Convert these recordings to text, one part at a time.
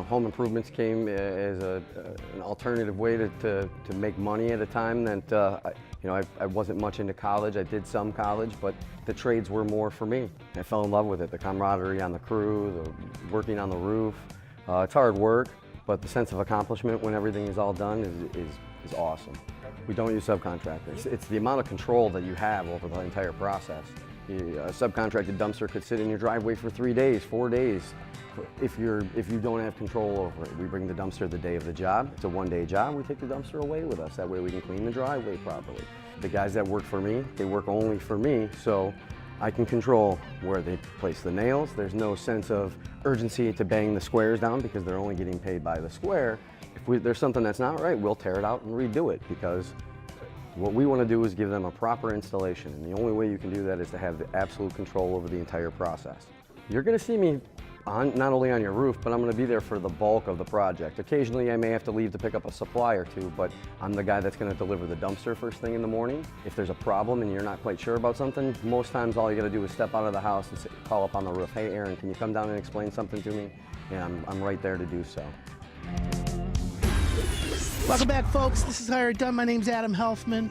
home improvements came as an alternative way to make money at a time that, I wasn't much into college. I did some college, but the trades were more for me. I fell in love with it, the camaraderie on the crew, the working on the roof. It's hard work, but the sense of accomplishment when everything is all done is awesome. We don't use subcontractors. It's the amount of control that you have over the entire process. A subcontracted dumpster could sit in your driveway for 3 days, 4 days. If you don't have control over it, we bring the dumpster the day of the job. It's a one-day job. We take the dumpster away with us. That way we can clean the driveway properly. The guys that work for me, they work only for me, so I can control where they place the nails. There's no sense of urgency to bang the squares down because they're only getting paid by the square. If there's something that's not right, we'll tear it out and redo it, because what we want to do is give them a proper installation, and the only way you can do that is to have the absolute control over the entire process. You're going to see me not only on your roof, but I'm going to be there for the bulk of the project. Occasionally I may have to leave to pick up a supply or two, but I'm the guy that's going to deliver the dumpster first thing in the morning. If there's a problem and you're not quite sure about something, most times all you got to do is step out of the house and call up on the roof, "Hey Aaron, can you come down and explain something to me?" And I'm right there to do so. Welcome back, folks. This is Hired Done. My name's Adam Helfman.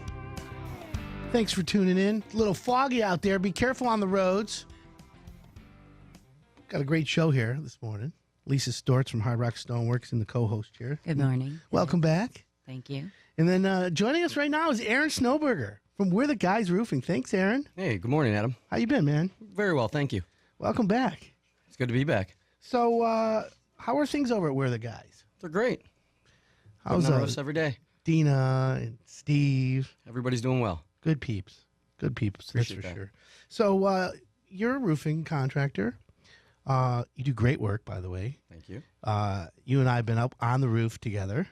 Thanks for tuning in. A little foggy out there. Be careful on the roads. Got a great show here this morning. Lisa Stortz from Hard Rock Stoneworks in the co-host chair. Good morning. Welcome back. Thank you. And then joining us right now is Aaron Snoberger from We're the Guys Roofing. Thanks, Aaron. Hey, good morning, Adam. How you been, man? Very well, thank you. Welcome back. It's good to be back. So, how are things over at We're the Guys? They're great. How's Putting on roofs every day. Dina and Steve? Everybody's doing well. Good peeps. Good peeps, Appreciate that's for that. sure. So, you're a roofing contractor. You do great work, by the way. Thank you. You and I have been up on the roof together.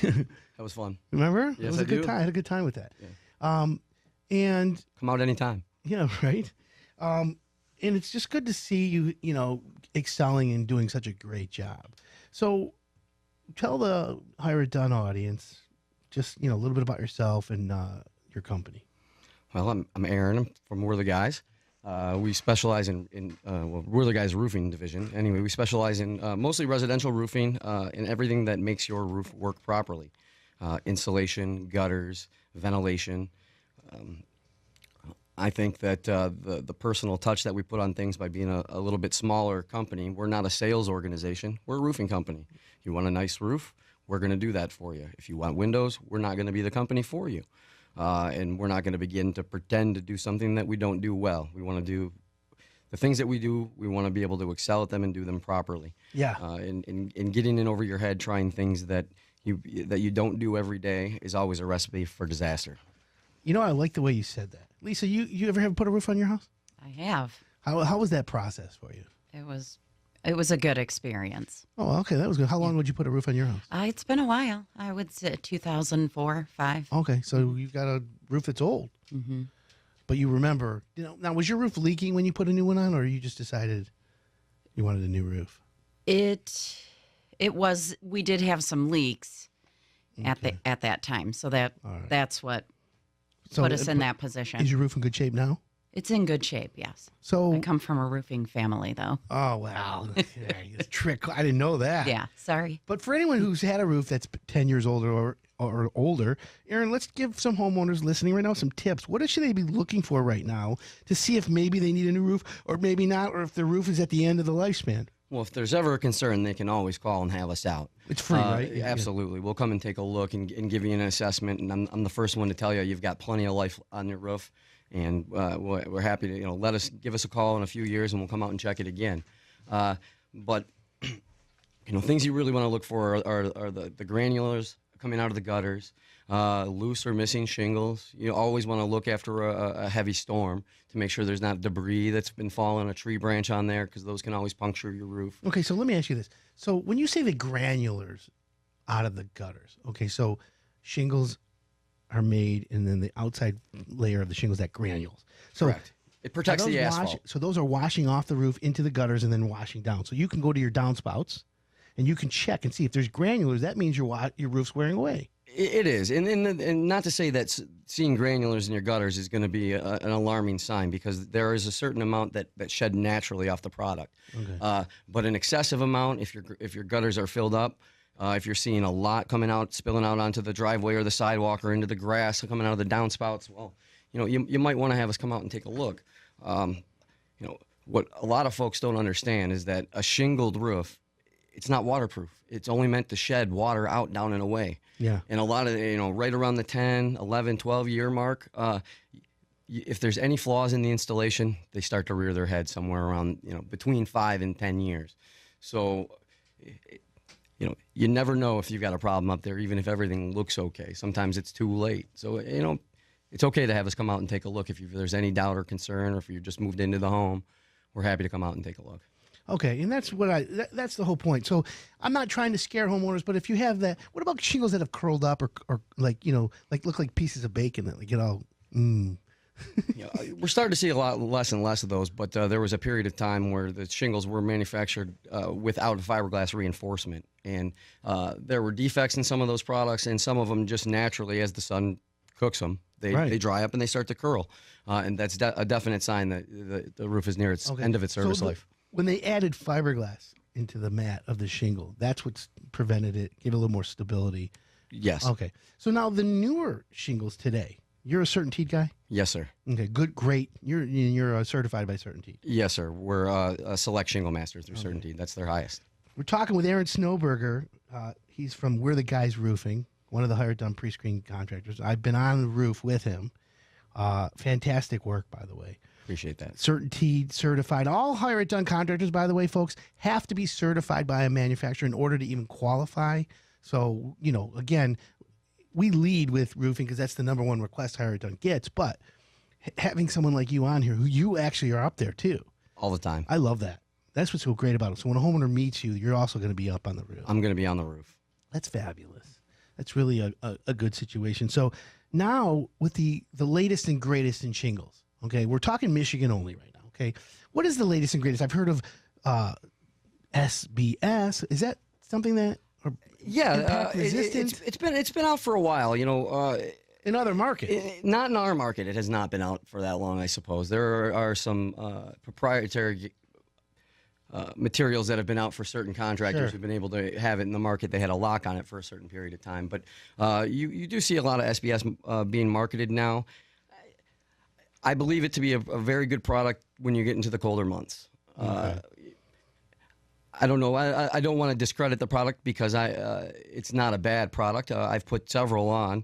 That was fun. Remember? It Yes, was I a good do. time. I had a good time with that. Yeah. And Come out anytime. yeah, right. And it's just good to see you, excelling and doing such a great job. So, tell the Hire It Done audience just a little bit about yourself and your company. Well, I'm Aaron. I'm from We're the Guys. We specialize We're the Guys roofing division. Anyway, we specialize in mostly residential roofing and everything that makes your roof work properly. Insulation, gutters, ventilation. I think that the personal touch that we put on things by being a little bit smaller company, we're not a sales organization, we're a roofing company. You want a nice roof, we're going to do that for you. If you want windows, we're not going to be the company for you. And we're not going to begin to pretend to do something that we don't do well. We want to do the things that we do, we want to be able to excel at them and do them properly. Yeah. And getting in over your head, trying things that you don't do every day is always a recipe for disaster. I like the way you said that. Lisa, you ever have put a roof on your house? I have. How was that process for you? It was a good experience. Oh, okay, that was good. How long would you put a roof on your house? It's been a while. I would say 2004, 5. Okay, so you've got a roof that's old. Mm-hmm. But you remember, now was your roof leaking when you put a new one on, or you just decided you wanted a new roof? It was. We did have some leaks at that time, so All right. that's what So, put us in that position. Is your roof in good shape now? It's in good shape. Yes. So, I come from a roofing family, though. oh wow, yeah, it's trick. I didn't know that. Yeah. Sorry. But for anyone who's had a roof that's 10 years older or older, Aaron, let's give some homeowners listening right now some tips. What should they be looking for right now to see if maybe they need a new roof or maybe not, or if the roof is at the end of the lifespan? Well, if there's ever a concern, they can always call and have us out. It's free, right? Yeah. Absolutely. We'll come and take a look and give you an assessment. And I'm the first one to tell you you've got plenty of life on your roof. And we're happy to give us a call in a few years, and we'll come out and check it again. But things you really want to look for are the granulars coming out of the gutters, loose or missing shingles. You always want to look after a heavy storm to make sure there's not debris that's been falling, a tree branch on there, because those can always puncture your roof. Okay, so let me ask you this. So when you say the granulars out of the gutters, okay, so shingles are made, and then the outside layer of the shingles, that granules. So Correct. It protects the asphalt. So those are washing off the roof into the gutters and then washing down. So you can go to your downspouts and you can check and see if there's granulars. That means your roof's wearing away. It is, and not to say that seeing granulars in your gutters is going to be an alarming sign, because there is a certain amount that shed naturally off the product. Okay. But an excessive amount, if your gutters are filled up, if you're seeing a lot coming out, spilling out onto the driveway or the sidewalk or into the grass, coming out of the downspouts, well, you might want to have us come out and take a look. What a lot of folks don't understand is that a shingled roof, it's not waterproof. It's only meant to shed water out, down, and away. Yeah. And a lot of, right around the 10, 11, 12-year mark, if there's any flaws in the installation, they start to rear their head somewhere around, between 5 and 10 years. So, you never know if you've got a problem up there, even if everything looks okay. Sometimes it's too late. So, it's okay to have us come out and take a look if there's any doubt or concern, or if you're just moved into the home. We're happy to come out and take a look. Okay, and that's what that's the whole point. So I'm not trying to scare homeowners, but if you have that, what about shingles that have curled up or like look like pieces of bacon that get all? We're starting to see a lot less and less of those, but there was a period of time where the shingles were manufactured without fiberglass reinforcement, and there were defects in some of those products, and some of them just naturally, as the sun cooks them, they dry up and they start to curl, and that's a definite sign that the roof is near its end of its service life. When they added fiberglass into the mat of the shingle, that's what's prevented it, gave it a little more stability. Yes. Okay. So now the newer shingles today, you're a CertainTeed guy? Yes, sir. Okay, good, great. You're certified by CertainTeed. Yes, sir. We're a select shingle master through CertainTeed. That's their highest. We're talking with Aaron Snoberger. He's from We're the Guys Roofing, one of the hired done pre-screen contractors. I've been on the roof with him. Fantastic work, by the way. Appreciate that. CertainTeed certified. All hire it done contractors, by the way, folks, have to be certified by a manufacturer in order to even qualify. So, again, we lead with roofing because that's the number one request hire it done gets. But having someone like you on here, who you actually are up there too. All the time. I love that. That's what's so great about it. So when a homeowner meets you, you're also going to be up on the roof. I'm going to be on the roof. That's fabulous. That's really a good situation. So now with the latest and greatest in shingles, okay, we're talking Michigan only right now, okay? What is the latest and greatest? I've heard of SBS. Is that something that... Yeah, it's been out for a while, in other markets. Not in our market. It has not been out for that long, I suppose. There are some proprietary materials that have been out for certain contractors who've been able to have it in the market. They had a lock on it for a certain period of time. But you do see a lot of SBS being marketed now. I believe it to be a very good product when you get into the colder months. Okay. I don't know. I don't want to discredit the product because it's not a bad product. I've put several on,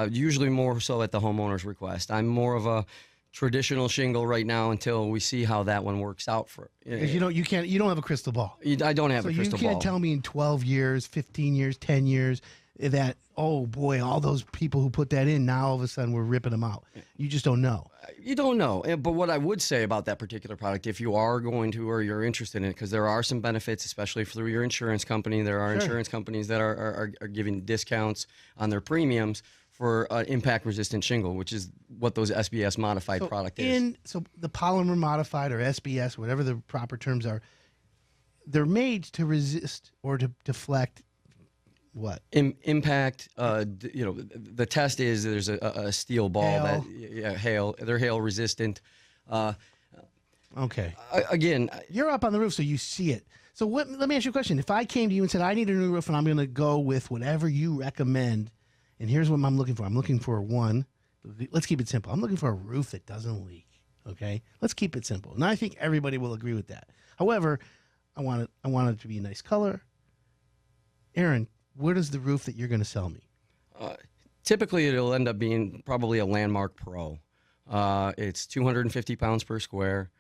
usually more so at the homeowner's request. I'm more of a traditional shingle right now until we see how that one works out for. Because you don't have a crystal ball. I don't have a crystal ball. You can't tell me in 12 years, 15 years, 10 years that, oh boy, all those people who put that in, now all of a sudden we're ripping them out. You just don't know. You don't know. But what I would say about that particular product, if you are going to or you're interested in it, because there are some benefits, especially through your insurance company. There are insurance companies that are giving discounts on their premiums for impact-resistant shingle, which is what those SBS modified product is. So the polymer modified or SBS, whatever the proper terms are, they're made to resist or to deflect what? Impact, the test is there's a steel ball hail. They're hail resistant. Okay. Again, you're up on the roof, so you see it. So let me ask you a question. If I came to you and said, I need a new roof and I'm going to go with whatever you recommend, and here's what I'm looking for. I'm looking for one. Let's keep it simple. I'm looking for a roof that doesn't leak. Okay. Let's keep it simple. And I think everybody will agree with that. However, I want it to be a nice color. Aaron, what is the roof that you're going to sell me? Typically, it'll end up being probably a Landmark Pro. It's 250 pounds per square.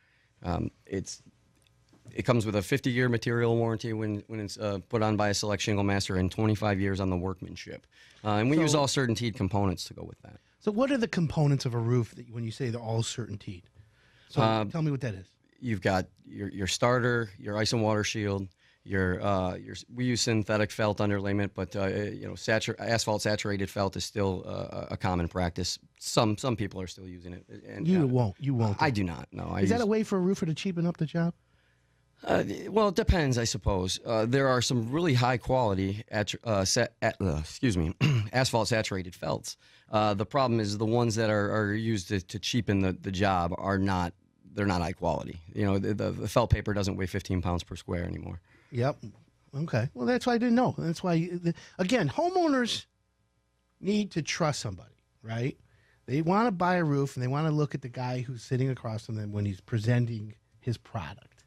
It comes with a 50-year material warranty when it's put on by a select shingle master and 25 years on the workmanship. And we use all CertainTeed components to go with that. So what are the components of a roof that when you say they're all CertainTeed? So tell me what that is. You've got your starter, your ice and water shield, we use synthetic felt underlayment, but asphalt saturated felt is still a common practice. Some people are still using it. And you won't. I do not. No. Is that a way for a roofer to cheapen up the job? Well, it depends, I suppose. There are some really high quality asphalt saturated felts. The problem is the ones that are used to cheapen the job are not. They're not high quality. You know, the felt paper doesn't weigh 15 pounds per square anymore. Yep. Okay. Well, that's why I didn't know. That's why, again, homeowners need to trust somebody, right? They want to buy a roof and they want to look at the guy who's sitting across from them when he's presenting his product.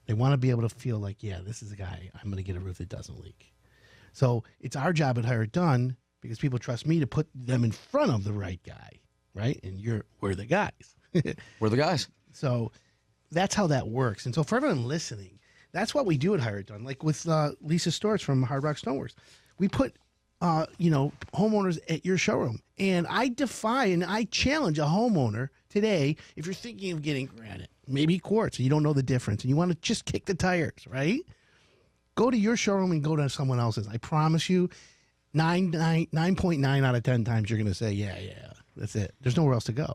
They want to be able to feel like, yeah, this is a guy, I'm going to get a roof that doesn't leak. So it's our job at Hire It Done, because people trust me to put them in front of the right guy, right? And we're the guys. We're the guys. So that's how that works. And so for everyone listening, that's what we do at Hire It Done. Like with Lisa Storrs from Hard Rock Stoneworks, we put homeowners at your showroom. And I defy and I challenge a homeowner today, if you're thinking of getting granite, maybe quartz, and you don't know the difference, and you want to just kick the tires, right? Go to your showroom and go to someone else's. I promise you, 9.9 out of 10 times you're going to say, yeah, that's it. There's nowhere else to go.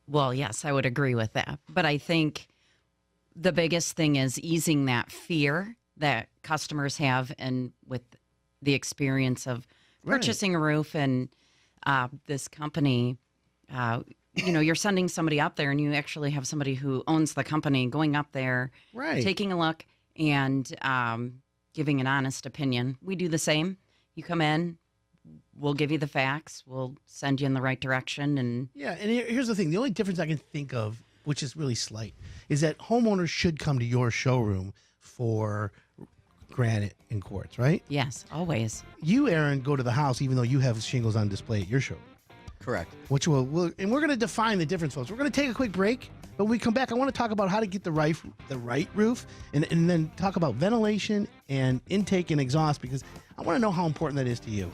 Well, yes, I would agree with that. But I think the biggest thing is easing that fear that customers have, and with the experience of purchasing a roof and this company, you're sending somebody up there and you actually have somebody who owns the company going up there, taking a look and giving an honest opinion. We do the same. You come in, we'll give you the facts. We'll send you in the right direction. And here's the thing. The only difference I can think of, which is really slight, is that homeowners should come to your showroom for granite and quartz, right? Yes, always. You, Aaron, go to the house even though you have shingles on display at your showroom. Correct. Which and we're going to define the difference, folks. We're going to take a quick break, but when we come back, I want to talk about how to get the right roof, and then talk about ventilation and intake and exhaust, because I want to know how important that is to you.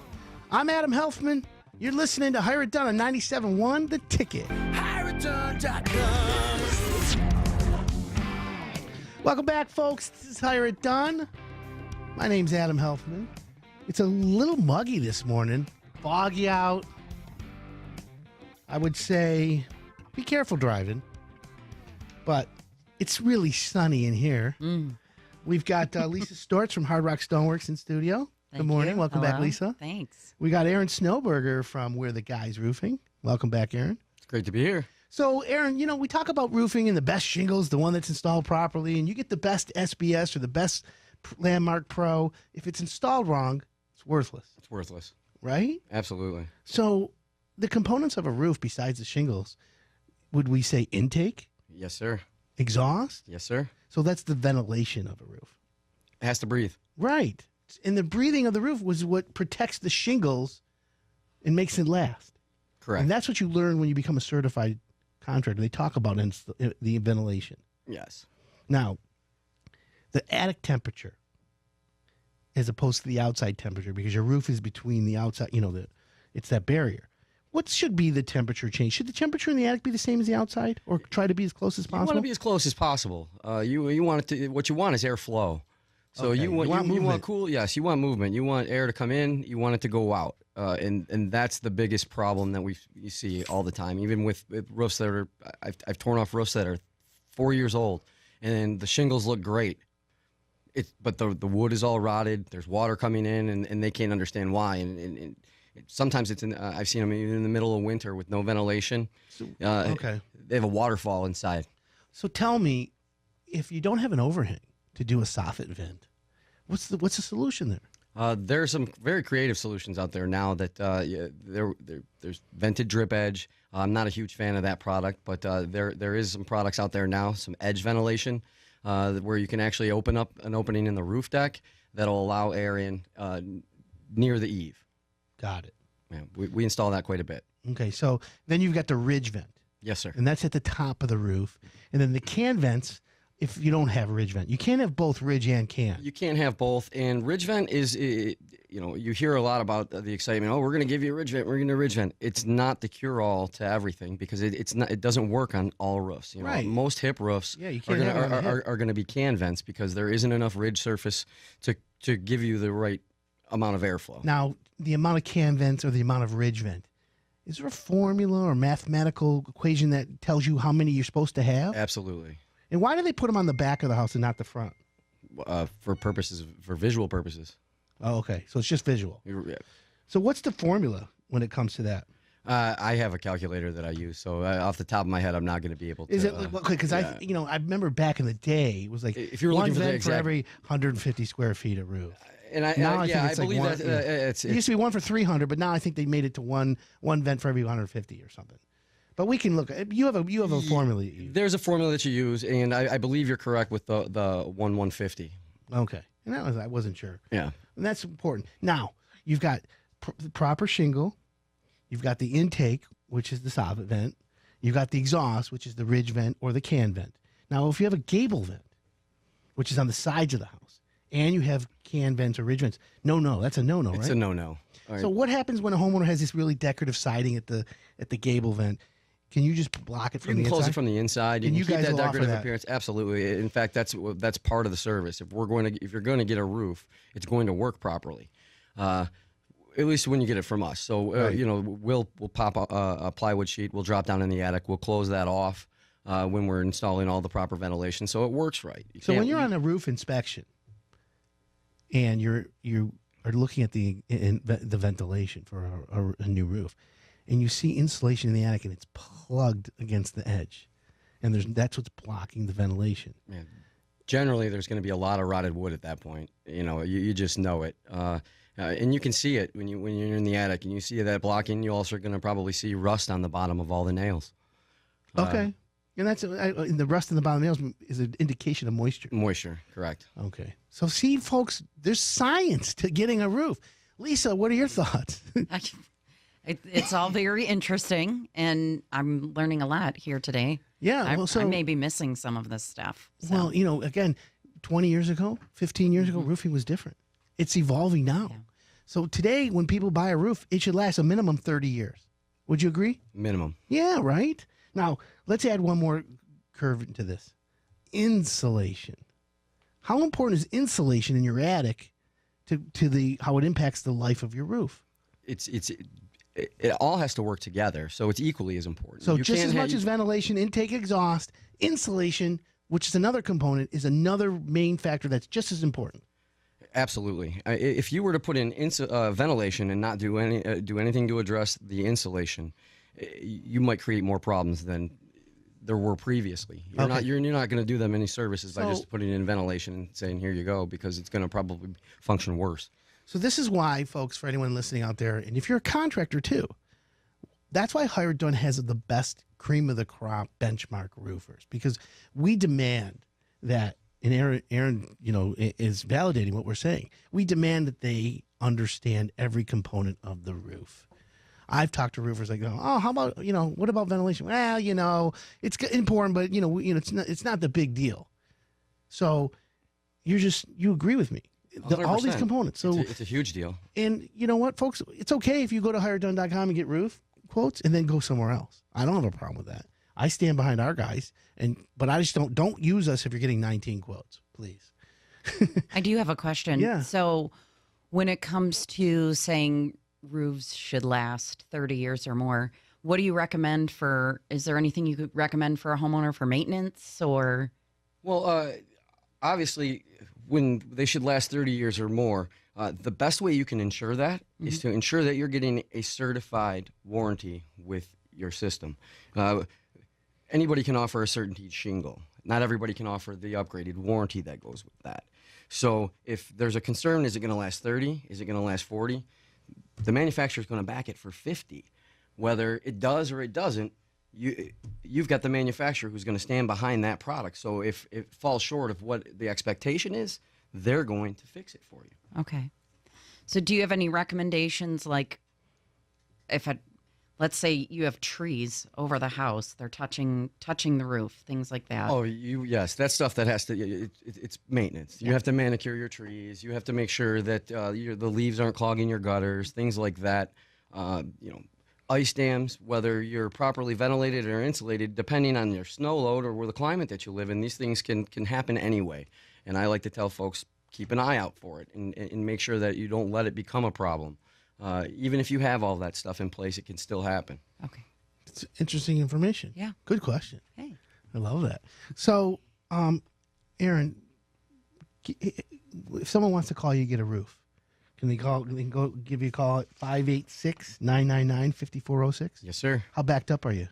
I'm Adam Helfman. You're listening to Hire It Done on 97.1 The Ticket. HireItDone.com. Welcome back, folks. This is Hire It Done. My name's Adam Helfman. It's a little muggy this morning, foggy out. I would say be careful driving, but it's really sunny in here. We've got Lisa Storrs from Hard Rock Stoneworks in studio. Good morning. Welcome back, Lisa. Thanks. We got Aaron Snoberger from We're the Guys Roofing. Welcome back, Aaron. It's great to be here. So, Aaron, we talk about roofing and the best shingles, the one that's installed properly, and you get the best SBS or the best Landmark Pro. If it's installed wrong, it's worthless. It's worthless. Right? Absolutely. So, the components of a roof besides the shingles, would we say intake? Yes, sir. Exhaust? Yes, sir. So that's the ventilation of a roof. It has to breathe. Right. And the breathing of the roof was what protects the shingles and makes it last. Correct. And that's what you learn when you become a certified contractor. They talk about the ventilation. Yes. Now, the attic temperature as opposed to the outside temperature, because your roof is between the outside, it's that barrier. What should be the temperature change? Should the temperature in the attic be the same as the outside, or try to be as close as possible? You want to be as close as possible. You want it to. What you want is airflow. So Okay. you want movement. cool. Yes, you want movement. You want air to come in. You want it to go out. And that's the biggest problem that you see all the time. Even with roofs that are, I've torn off roofs that are 4 years old, and the shingles look great. But the wood is all rotted. There's water coming in, and they can't understand why. And sometimes it's I've seen them even in the middle of winter with no ventilation. Okay. They have a waterfall inside. So tell me, if you don't have an overhang to do a soffit vent, what's the solution there? There's some very creative solutions out there now that there's vented drip edge. I'm not a huge fan of that product, but there is some products out there now, some edge ventilation, where you can actually open up an opening in the roof deck that'll allow air in near the eave. Got it. Yeah, we install that quite a bit. Okay, so then you've got the ridge vent, Yes, sir. and that's at the top of the roof. And then the can vents, if you don't have a ridge vent. You can't have both ridge and can. You can't have both. And ridge vent is, you hear a lot about the excitement. Oh, we're going to give you a ridge vent. We're going to ridge vent. It's not the cure-all to everything, because it's not. It doesn't work on all roofs. Right. Most hip roofs Yeah, you can't have it on the hip. are going to be can vents, because there isn't enough ridge surface to give you the right amount of airflow. Now, the amount of can vents or the amount of ridge vent, is there a formula or mathematical equation that tells you how many you're supposed to have? Absolutely. And why do they put them on the back of the house and not the front? For visual purposes. Oh, okay. So it's just visual. Yeah. So what's the formula when it comes to that? I have a calculator that I use, so off the top of my head, I'm not going to be able to. Is it okay? Because yeah. I remember back in the day, it was like If you were one looking for the vent for exact- every 150 square feet of roof. And I Now I think it's like believe one- that yeah. it's It used to be one for 300, but now I think they made it to one vent for every 150 or something. But we can look. You have a formula. You use. there's a formula that you use, and I believe you're correct with the 150. Okay, and I wasn't sure. Yeah. And that's important. Now, you've got proper shingle. You've got the intake, which is the soffit vent. You've got the exhaust, which is the ridge vent or the can vent. Now, if you have a gable vent, which is on the sides of the house, and you have can vents or ridge vents, that's a no-no, right? It's a no-no. All right. So what happens when a homeowner has this really decorative siding at the gable vent? Can you just block it from You can the close inside? it from the inside. And You you can keep guys that will offer decorative that? appearance. Absolutely. In fact, that's part of the service. If you're going to get a roof, it's going to work properly. At least when you get it from us. So Right. we'll pop a plywood sheet. We'll drop down in the attic. We'll close that off when we're installing all the proper ventilation, so it works right. So when you're on a roof inspection, and you are looking at the ventilation for a new roof, and you see insulation in the attic and it's plugged against the edge, and that's what's blocking the ventilation. Man, generally, there's going to be a lot of rotted wood at that point. You just know it. And you can see it when you're in the attic and you see that blocking. You also are going to probably see rust on the bottom of all the nails. Okay, and that's the rust in the bottom of the nails is an indication of moisture. Moisture, correct. Okay, so see, folks, there's science to getting a roof. Lisa, what are your thoughts? It's all very interesting, and I'm learning a lot here today. Yeah, I may be missing some of this stuff. So. Well, again, 20 years ago, 15 years ago, roofing was different. It's evolving now. Yeah. So today, when people buy a roof, it should last a minimum 30 years. Would you agree? Minimum. Yeah, right? Now, let's add one more curve into this. Insulation. How important is insulation in your attic to how it impacts the life of your roof? It all has to work together, so it's equally as important. So You just can't as have- much as ventilation, intake, exhaust, insulation, which is another component, is another main factor that's just as important. Absolutely. If you were to put in ventilation and not do anything to address the insulation, you might create more problems than there were previously. You're not going to do them any services by just putting in ventilation and saying, here you go, because it's going to probably function worse. So this is why, folks, for anyone listening out there, and if you're a contractor too, that's why Hired Done has the best cream of the crop benchmark roofers, because we demand that, and Aaron, is validating what we're saying. We demand that they understand every component of the roof. I've talked to roofers like, oh, how about, what about ventilation? Well, it's important, but it's not the big deal. So you agree with me. All these 100%. components. So it's a huge deal. and you know what, folks? It's okay if you go to hiredone.com and get roof quotes and then go somewhere else. I don't have a problem with that. I stand behind our guys, but I just don't use us if you're getting 19 quotes, please. I do have a question. Yeah. So when it comes to saying roofs should last 30 years or more, what do you recommend is there anything you could recommend for a homeowner for maintenance or? Well, obviously, when they should last 30 years or more, the best way you can ensure that is to ensure that you're getting a certified warranty with your system. Anybody can offer a certainty shingle. Not everybody can offer the upgraded warranty that goes with that. So if there's a concern, is it going to last 30? Is it going to last 40? The manufacturer is going to back it for 50. Whether it does or it doesn't, you've got the manufacturer who's going to stand behind that product. So if it falls short of what the expectation is, they're going to fix it for you. Okay. So do you have any recommendations, like let's say you have trees over the house, they're touching the roof, things like that. Oh, yes, that's stuff that has to. It's maintenance. You have to manicure your trees. You have to make sure that the leaves aren't clogging your gutters, things like that. Ice dams, whether you're properly ventilated or insulated, depending on your snow load or where the climate that you live in, these things can happen anyway. And I like to tell folks, keep an eye out for it and make sure that you don't let it become a problem. Even if you have all that stuff in place, it can still happen. Okay. It's interesting information. Yeah. Good question. Hey. I love that. So Aaron, if someone wants to call you, get a roof. Can they call? Can they go give you a call at 586-999-5406? Yes, sir. How backed up are you?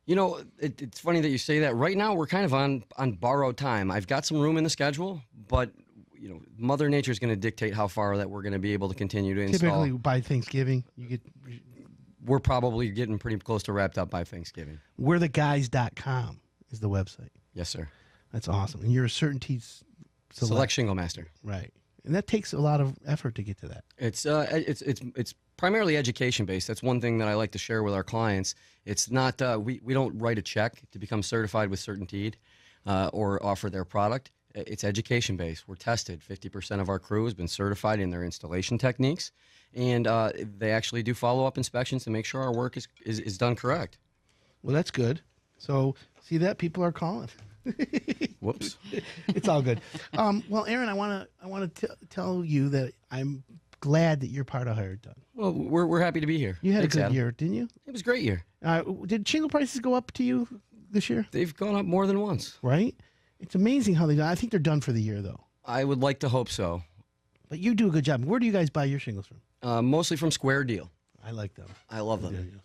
You know, it's funny that you say that. Right now, we're kind of on borrowed time. I've got some room in the schedule, but you know, Mother Nature is going to dictate how far that we're going to be able to continue to install. Typically by Thanksgiving, you get. We're probably getting pretty close to wrapped up by Thanksgiving. We'retheguys.com is the website. Yes, sir. That's awesome. And you're a Certainties Select Shingle Master. Right. And that takes a lot of effort to get to that. It's primarily education based. That's one thing that I like to share with our clients. It's not we don't write a check to become certified with Certainteed or offer their product. It's education based. We're tested. 50% of our crew has been certified in their installation techniques, and they actually do follow up inspections to make sure our work is done correct. Well, that's good. So see that people are calling. Whoops. It's all good. Well, Aaron, I want to tell you that I'm glad that you're part of Hired Done. Well, we're happy to be here. You had Thanks, a good Adam. year, didn't you? It was a great year. Did shingle prices go up to you this year? They've gone up more than once. Right? It's amazing how I think they're done for the year, though. I would like to hope so. But you do a good job. Where do you guys buy your shingles from? Mostly from Square Deal. I like them. I love them.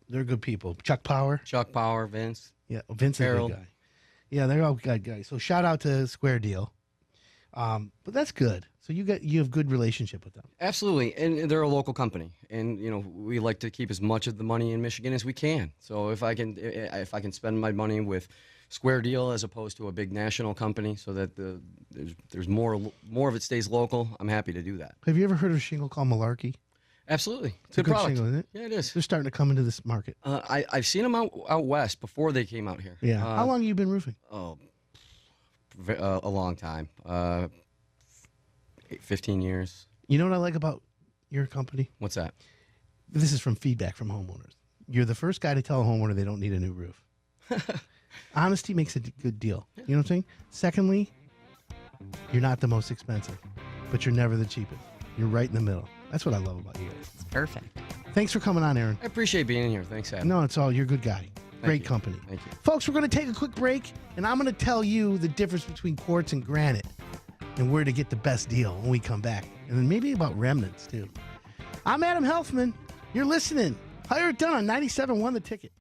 They're good people. Chuck Power. Chuck Power, Vince. Yeah, Vince is a Harold. good guy. Yeah, they're all good guys. So shout out to Square Deal. But that's good. So you have good relationship with them. Absolutely, and they're a local company, and you know we like to keep as much of the money in Michigan as we can. So if I can spend my money with Square Deal as opposed to a big national company, so that there's more of it stays local, I'm happy to do that. Have you ever heard of a shingle called Malarkey? Absolutely, It's a good good product. shingle, isn't it? Yeah, it is. They're starting to come into this market. I've seen them out west before they came out here. Yeah. How long have you been roofing? Oh, a long time. 15 years. You know what I like about your company? What's that? This is from feedback from homeowners. You're the first guy to tell a homeowner they don't need a new roof. Honesty makes a good deal. You know what I'm saying? Secondly, you're not the most expensive, but you're never the cheapest. You're right in the middle. That's what I love about you guys. It's perfect. Thanks for coming on, Aaron. I appreciate being here. Thanks, Adam. No, it's all. You're a good guy. Great you. company. Thank you. Folks, we're going to take a quick break, and I'm going to tell you the difference between quartz and granite and where to get the best deal when we come back. And then maybe about remnants, too. I'm Adam Helfman. You're listening. Hired Done on 97.1 The Ticket.